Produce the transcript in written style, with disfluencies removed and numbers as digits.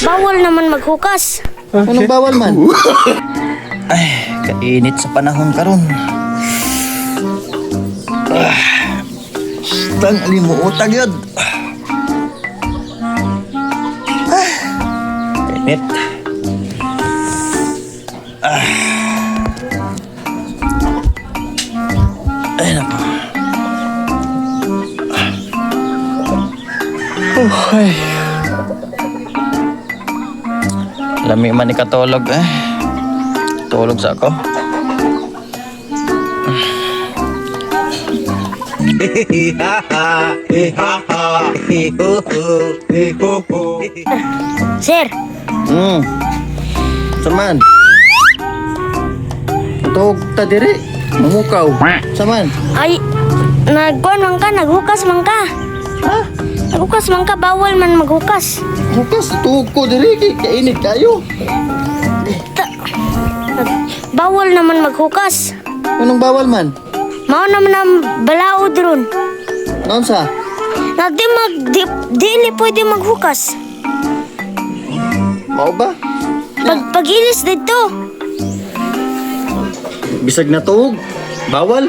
Bawal naman maghukas. Anong bawal man? Ay, kainit sa panahon karon. Tang alimuotag yun. Kainit. Ay, naku. Ay. Lami man ni katulog eh. Tulog sa ako. Sir, Saman. Tog ta diri. Mamukaw. Saman. ay, nagkuhan man ka, naghukas man ka. Ha? Naghukas man ka, bawal man maghukas. Bukas tug ko diri kay kainit kayo. Bawal naman maghukas. Anong bawal man? Mao naman ang balaod ron. Noon sa? Na dili pwede maghukas. Mao ba? Pagilis dito. Bisag na tuog. Bawal?